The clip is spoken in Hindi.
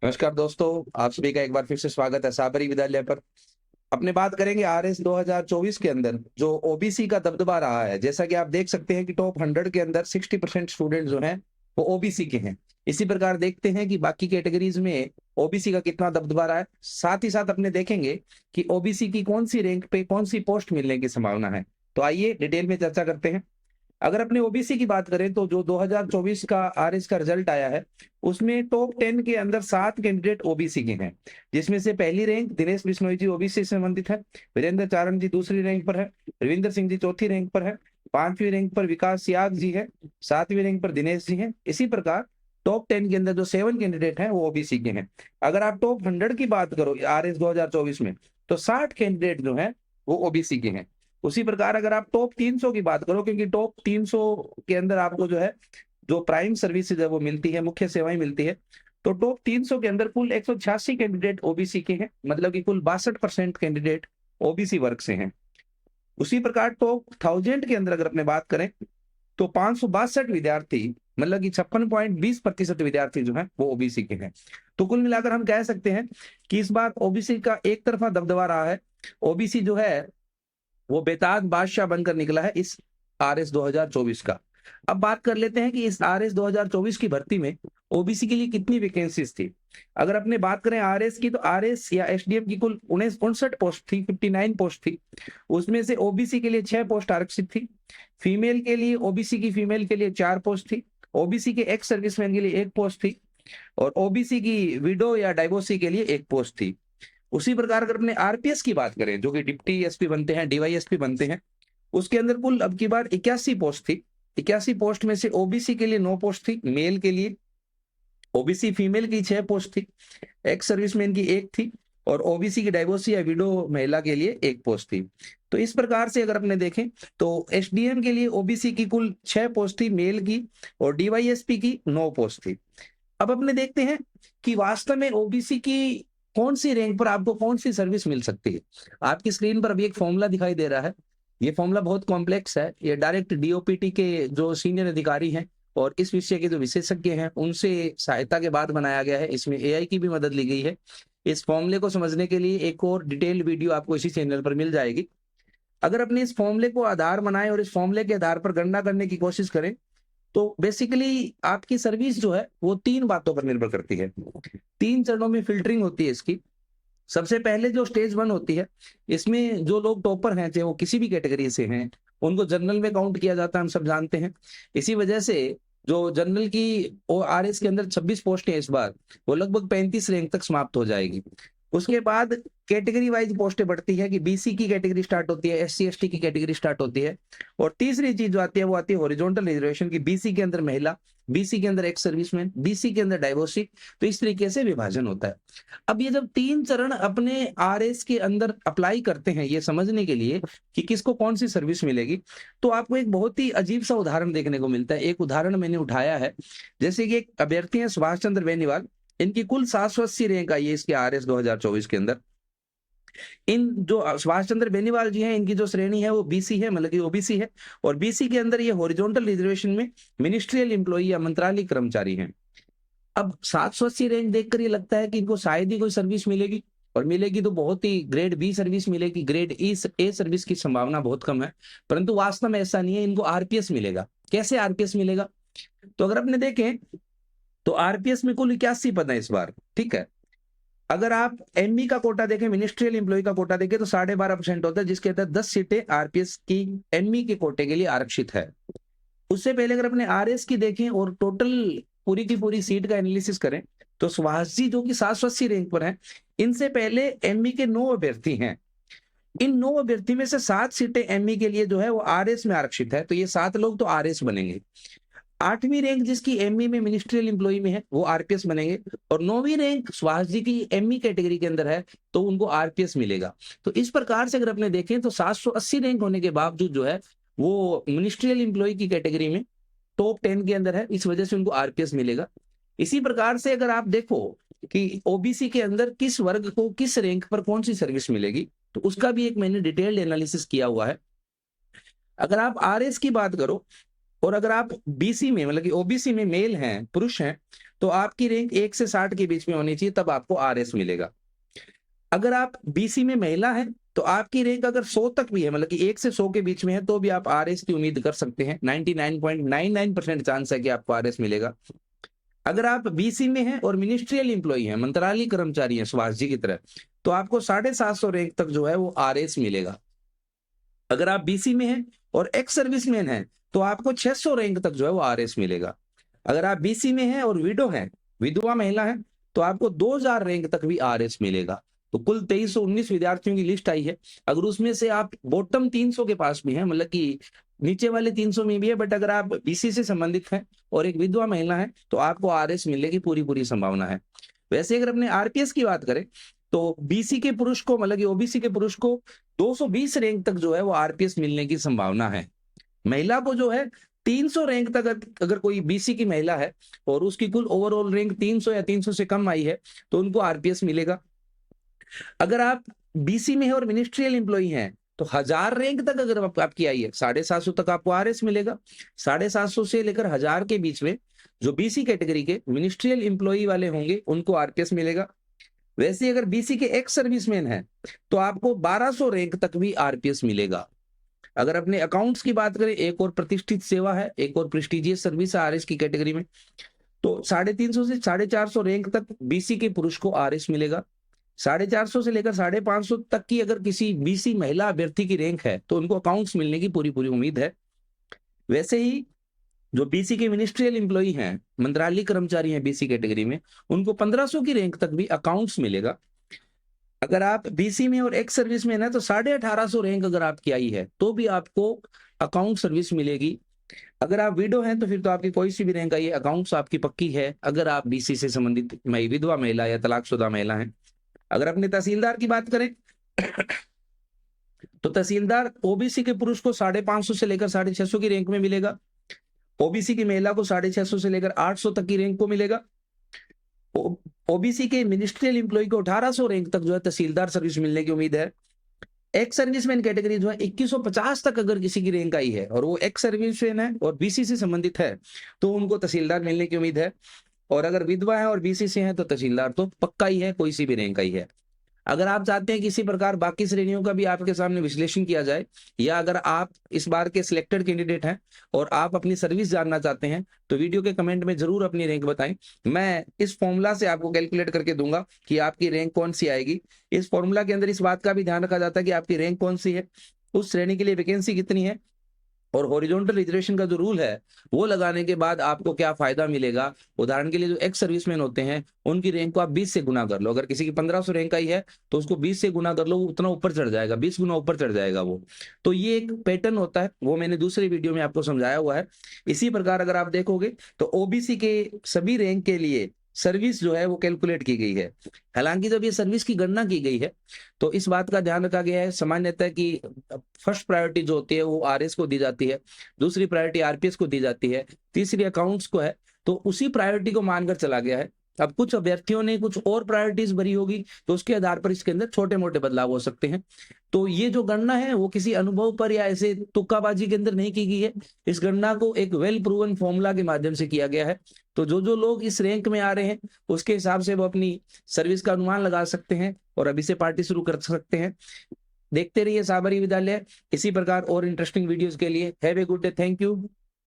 नमस्कार दोस्तों, आप सभी का एक बार फिर से स्वागत है साबरी विद्यालय पर। अपने बात करेंगे आरएस 2024 के अंदर जो ओबीसी का दबदबा रहा है। जैसा कि आप देख सकते हैं कि टॉप 100 के अंदर 60% स्टूडेंट जो हैं वो ओबीसी के हैं। इसी प्रकार देखते हैं कि बाकी कैटेगरीज में ओबीसी का कितना दबदबा रहा है। साथ ही साथ अपने देखेंगे कि ओबीसी की कौन सी रैंक पे कौन सी पोस्ट मिलने की संभावना है। तो आइए डिटेल में चर्चा करते हैं। अगर अपने ओबीसी की बात करें तो जो 2024 का आरएस का रिजल्ट आया है उसमें टॉप 10 के अंदर 7 कैंडिडेट ओबीसी के हैं, जिसमें से पहली रैंक दिनेश बिश्नोई जी ओबीसी से संबंधित है, वीरेंद्र चारण जी दूसरी रैंक पर है, रविंदर सिंह जी चौथी रैंक पर है, पांचवी रैंक पर विकास याग जी है, सातवीं रैंक पर दिनेश जी हैं। इसी प्रकार टॉप 10 के अंदर जो 7 कैंडिडेट हैं वो ओबीसी के हैं। अगर आप टॉप 100 की बात करो आरएस 2024 में तो 60 कैंडिडेट जो हैं वो ओबीसी के हैं। उसी प्रकार अगर आप टॉप 300 की बात करो, क्योंकि टॉप 300 के अंदर आपको जो है जो प्राइम सर्विसेज है वो मिलती है, मुख्य सेवाएं मिलती है। तो टॉप 300 के अंदर कुल 186 कैंडिडेट ओबीसी के हैं, मतलब कि कुल 62% कैंडिडेट ओबीसी वर्ग से हैं। उसी प्रकार टॉप 1000 के अंदर अगर अपने बात करें तो 562 विद्यार्थी, मतलब कि 56.20% विद्यार्थी जो है वो ओबीसी के हैं। तो कुल मिलाकर हम कह सकते हैं कि इस बार ओबीसी का एक तरफा दबदबा रहा है। ओबीसी जो है वो बेताज बादशाह बनकर निकला है इस आरएस 2024 का। अब बात कर लेते हैं कि इस आरएस 2024 की भर्ती में ओबीसी के लिए कितनी वैकेंसीज थी। अगर अपने बात करें आरएस की तो आरएस या एसडीएम की कुल 59 पोस्ट थी, 59 पोस्ट थी। उसमें से ओबीसी के लिए 6 पोस्ट आरक्षित थी। फीमेल के लिए ओबीसी की फीमेल के लिए 4 पोस्ट थी। ओबीसी के एक्स सर्विसमैन के लिए 1 पोस्ट थी और ओबीसी की विडो या डाइवोर्सी के लिए 1 पोस्ट थी। उसी प्रकार अगर अपने आरपीएस की बात करें जो कि डिप्टी एसपी बनते हैं, डीवाईएसपी बनते हैं, उसके अंदर कुल अब की बार 81 पोस्ट थी। 81 पोस्ट में से ओबीसी के लिए 9 पोस्ट थी मेल के लिए, ओबीसी फीमेल की 6 पोस्ट थी, एक्स सर्विसमैन की 1 थी और ओबीसी की डाइवोर्सी या विडो महिला के लिए 1 पोस्ट थी। तो इस प्रकार से अगर अपने देखें तो एसडीएम के लिए ओबीसी की कुल 6 पोस्ट थी मेल की और डीवाईएसपी की 9 पोस्ट थी। अब अपने देखते हैं कि वास्तव में ओबीसी की कौन सी रैंक पर आपको कौन सी सर्विस मिल सकती है। आपकी स्क्रीन पर अभी एक फॉर्मूला दिखाई दे रहा है। ये फॉर्मूला बहुत कॉम्प्लेक्स है। ये डायरेक्ट डीओपीटी के जो सीनियर अधिकारी हैं और इस विषय के जो विशेषज्ञ हैं उनसे सहायता के बाद बनाया गया है। इसमें एआई की भी मदद ली गई है। इस फॉर्मूले को समझने के लिए एक और डिटेल्ड वीडियो आपको इसी चैनल पर मिल जाएगी। अगर अपने इस फॉर्मूले को आधार बनाए और इस फॉर्मूले के आधार पर गणना करने की कोशिश करें तो बेसिकली आपकी सर्विस जो है वो 3 बातों पर निर्भर करती है। 3 चरणों में फिल्टरिंग होती है इसकी। सबसे पहले जो स्टेज 1 होती है, इसमें जो लोग टॉपर हैं, चाहे वो किसी भी कैटेगरी से हैं, उनको जनरल में काउंट किया जाता है, हम सब जानते हैं। इसी वजह से जो जनरल की आरएस के अंदर 26 पोस्टें हैं इस बार, वो लगभग 35 रैंक तक समाप्त हो जाएगी। उसके बाद कैटेगरी वाइज पोस्टें बढ़ती है कि बीसी की कैटेगरी स्टार्ट होती है, एससी एसटी की कैटेगरी स्टार्ट होती है और तीसरी चीज जो आती है वो आती है हॉरिजॉन्टल रिजर्वेशन की, बीसी के अंदर महिला, बीसी के अंदर एक्स सर्विसमैन, बीसी के अंदर डाइवोर्सी। तो इस तरीके से विभाजन होता है। अब ये जब 3 चरण अपने आरएस के अंदर अप्लाई करते हैं ये समझने के लिए कि किसको कौन सी सर्विस मिलेगी, तो आपको एक बहुत ही अजीब सा उदाहरण देखने को मिलता है। एक उदाहरण मैंने उठाया है, जैसे कि एक अभ्यर्थी है सुभाष चंद्र बेनीवाल। इनकी कुल 780 रैंक आई है इसके आरएस 2024 के अंदर। इन जो सुभाष चंद्र बेनीवाल जी हैं, इनकी जो श्रेणी है वो बीसी है, मतलब कि ओबीसी है और बीसी के अंदर ये हॉरिजॉन्टल रिजर्वेशन में मिनिस्ट्रियल एम्प्लॉई या मंत्रालय कर्मचारी हैं। अब 780 रैंक देखकर ये लगता है कि इनको शायद ही कोई सर्विस मिलेगी और मिलेगी तो बहुत ही ग्रेड बी सर्विस मिलेगी, ग्रेड ए सर्विस की संभावना बहुत कम है। परंतु वास्तव में ऐसा नहीं है, इनको आरपीएस मिलेगा। कैसे आरपीएस मिलेगा? तो अगर अपने देखें तो आरपीएस में कुल 81 पद है इस बार, ठीक है। अगर आप एमई का कोटा देखें, मिनिस्ट्रियल एम्प्लॉय का कोटा देखें तो 12.5% होता है, जिसके तहत 10 सीटें आरपीएस की एमई के कोटे के लिए आरक्षित है। उससे पहले अगर अपने आरएस की देखें और टोटल पूरी की पूरी सीट का एनालिसिस करें तो सुभाष जी जो कि 780 रैंक पर हैं, इनसे पहले एमई के 9 अभ्यर्थी हैं। इन 9 अभ्यर्थी में से 7 सीटें एमई के लिए जो है वो आरएस में आरक्षित है, तो ये 7 लोग तो आरएस बनेंगे। 8वीं रैंक जिसकी एमई में मिनिस्ट्रियल एम्प्लॉय में है वो आरपीएस बनेंगे और 9वीं रैंक सुभाष जी की एमई कैटेगरी के अंदर है तो उनको आरपीएस मिलेगा। तो इस प्रकार से अगर अपने देखें तो 780 रैंक होने के बावजूद जो है वो मिनिस्ट्रियल एम्प्लॉय की कैटेगरी में टॉप 10 के अंदर है, इस वजह से उनको आरपीएस मिलेगा। इसी प्रकार से अगर आप देखो कि ओबीसी के अंदर किस वर्ग को किस रैंक पर कौन सी सर्विस मिलेगी तो उसका भी एक मैंने डिटेल्ड एनालिसिस किया हुआ है। अगर आप आरएस की बात करो और अगर आप बीसी में मतलब कि ओबीसी में मेल हैं, पुरुष हैं, तो आपकी रैंक 1 से 60 के बीच में होनी चाहिए, तब आपको आरएस मिलेगा। अगर आप बीसी में महिला हैं तो आपकी रैंक अगर 100 तक भी है, मतलब कि 1 से 100 के बीच में है, तो भी आप आरएस की उम्मीद कर सकते हैं। 99.99% चांस है कि आपको आरएस मिलेगा। अगर आप बीसी में हैं और मिनिस्ट्रियल एम्प्लॉई हैं, मंत्रालय कर्मचारी हैं सुभाष जी की तरह, तो आपको 750 रैंक तक जो है वो आरएस मिलेगा। अगर आप बीसी में हैं और एक्स सर्विसमैन हैं, तो आपको 600 रैंक तक जो है वो आरएस मिलेगा। अगर आप बीसी में हैं और विडो हैं, विधवा महिला है, तो आपको 2000 रैंक तक भी आरएस मिलेगा। तो कुल 2319 विद्यार्थियों की लिस्ट आई है। अगर उसमें से आप बॉटम 300 के पास भी हैं, मतलब कि नीचे वाले 300 में भी है, बट अगर आप बीसी से संबंधित हैं और एक विधवा महिला है, तो आपको आरएस मिलने की पूरी पूरी संभावना है। वैसे अगर अपने आरपीएस की बात करें, तो बीसी के पुरुष को मतलब कि ओबीसी के पुरुष को 220 रैंक तक जो है वो आरपीएस मिलने की संभावना है। महिला को जो है 300 रैंक तक अगर कोई बीसी की महिला है और उसकी कुल ओवरऑल रैंक 300 या 300 से कम आई है, तो उनको आरपीएस मिलेगा। अगर आप बीसी में है और मिनिस्ट्रियल एम्प्लॉई हैं, तो 1000 रैंक तक अगर आपकी आई है, 750 तक आपको आरएस मिलेगा। 750 से लेकर 1000 के बीच में जो बीसी कैटेगरी के मिनिस्ट्रियल एम्प्लॉई वाले होंगे, उनको आरपीएस मिलेगा। वैसे अगर बीसी के एक्स सर्विसमैन है, तो आपको 1200 रैंक तक भी आरपीएस मिलेगा। अगर अपने अकाउंट्स की बात करें, एक और प्रतिष्ठित सेवा है, एक और प्रेस्टिजियस सर्विस है आरएस की कैटेगरी में, तो 350 से 450 रैंक तक बीसी के पुरुष को आरएस मिलेगा। 450 से लेकर 550 तक की अगर किसी बीसी महिला अभ्यर्थी की रैंक है, तो उनको अकाउंट्स मिलने की पूरी पूरी उम्मीद है। वैसे ही जो बीसी के मिनिस्ट्रियल एम्प्लॉई हैं, मंत्रालय कर्मचारी हैं बीसी कैटेगरी में, उनको 1500 की रैंक तक भी अकाउंट्स मिलेगा। अगर आप बीसी में और एक्स सर्विस में है, तो 1850 रैंक अगर आपकी आई है, तो भी आपको अकाउंट सर्विस मिलेगी। अगर आप विडो हैं, तो फिर तो आपकी कोई सी भी रैंक आई है, अकाउंट्स आपकी पक्की है, अगर आप बीसी से संबंधित विधवा महिला या तलाकशुदा महिला हैं। अगर अपने तहसीलदार की बात करें, तो तहसीलदार ओबीसी के पुरुष को 550 से लेकर 650 की रैंक में मिलेगा। ओबीसी की महिला को 650 से लेकर 800 तक की रैंक को मिलेगा। ओबीसी के मिनिस्ट्रियल एम्प्लॉय को 1800 रैंक तक जो है तहसीलदार सर्विस मिलने की उम्मीद है। एक्स सर्विसमैन कैटेगरी जो है 2150 तक अगर किसी की रैंक आई है और वो एक्स सर्विसमैन है और बीसी से संबंधित है, तो उनको तहसीलदार मिलने की उम्मीद है। और अगर विधवा है और बीसी से है, तो तहसीलदार तो पक्का ही है, कोई सी भी रैंक आई है। अगर आप चाहते हैं किसी प्रकार बाकी श्रेणियों का भी आपके सामने विश्लेषण किया जाए, या अगर आप इस बार के सिलेक्टेड कैंडिडेट हैं और आप अपनी सर्विस जानना चाहते हैं, तो वीडियो के कमेंट में जरूर अपनी रैंक बताएं। मैं इस फॉर्मूला से आपको कैलकुलेट करके दूंगा कि आपकी रैंक कौन सी आएगी। इस फॉर्मूला के अंदर इस बात का भी ध्यान रखा जाता है कि आपकी रैंक कौन सी है, उस श्रेणी के लिए वैकेंसी कितनी है, और हॉरिजॉन्टल रिजर्वेशन का जो रूल है वो लगाने के बाद आपको क्या फायदा मिलेगा। उदाहरण के लिए जो एक्स सर्विसमैन होते हैं, उनकी रैंक को आप 20 से गुना कर लो। अगर किसी की 1500 रैंक आई है, तो उसको 20 से गुना कर लो, वो उतना ऊपर चढ़ जाएगा, 20 गुना ऊपर चढ़ जाएगा वो। तो ये एक पैटर्न होता है, वो मैंने दूसरे वीडियो में आपको समझाया हुआ है। इसी प्रकार अगर आप देखोगे, तो ओबीसी के सभी रैंक के लिए सर्विस जो है वो कैलकुलेट की गई है। हालांकि जब ये सर्विस की गणना की गई है, तो इस बात का ध्यान रखा गया है सामान्यतः कि फर्स्ट प्रायोरिटी जो होती है वो आरएस को दी जाती है, दूसरी प्रायोरिटी आरपीएस को दी जाती है, तीसरी अकाउंट्स को है। तो उसी प्रायोरिटी को मानकर चला गया है। अब कुछ अभ्यर्थियों ने कुछ और प्रायोरिटीज भरी होगी, तो उसके आधार पर इसके अंदर छोटे मोटे बदलाव हो सकते हैं। तो ये जो गणना है वो किसी अनुभव पर या ऐसे तुक्काबाजी के अंदर नहीं की गई है। इस गणना को एक वेल प्रूवन फॉर्मूला के माध्यम से किया गया है। तो जो जो लोग इस रैंक में आ रहे हैं, उसके हिसाब से वो अपनी सर्विस का अनुमान लगा सकते हैं और अभी से पार्टी शुरू कर सकते हैं। देखते रहिए साबरी विद्यालय। इसी प्रकार और इंटरेस्टिंग वीडियोस के लिए have a good day. Thank you.